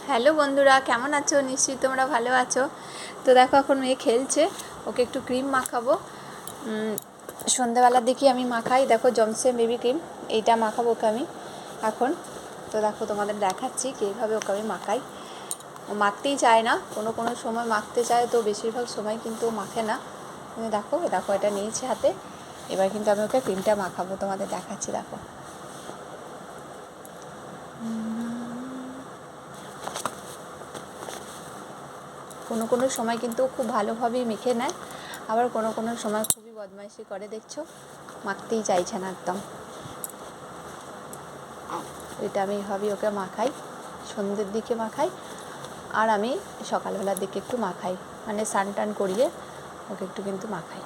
Hello বন্ধুরা, কেমন আছো? নিশ্চয়ই তোমরা ভালো আছো। তো দেখো, এখন মেয়ে খেলছে, ওকে একটু ক্রিম মাখাবো। সন্ধ্যাবেলার দিকে আমি মাখাই, দেখো জমসে বেবি ক্রিম, এইটা মাখাবো ওকে আমি এখন। তো দেখো তোমাদের দেখাচ্ছি কীভাবে ওকে আমি মাখাই। ও মাখতেই চায় না, কোনো কোনো সময় মাখতে চায়, তো বেশিরভাগ সময় কিন্তু মাখে না। তুমি দেখো দেখো, এটা নিয়েছি হাতে, এবার কিন্তু আমি ওকে ক্রিমটা মাখাবো, তোমাদের দেখাচ্ছি। দেখো কোনো কোনো সময় কিন্তু খুব ভালোভাবেই মেখে নেয়, আবার কোনো কোনো সময় খুবই বদমাইশি করে, দেখছো মাখতেই চাইছে না একদম। এটা আমি এভাবেই ওকে মাখাই, সন্ধ্যের দিকে মাখাই, আর আমি সকালবেলার দিকে একটু মাখাই, মানে স্নান টান করিয়ে ওকে একটু কিন্তু মাখাই।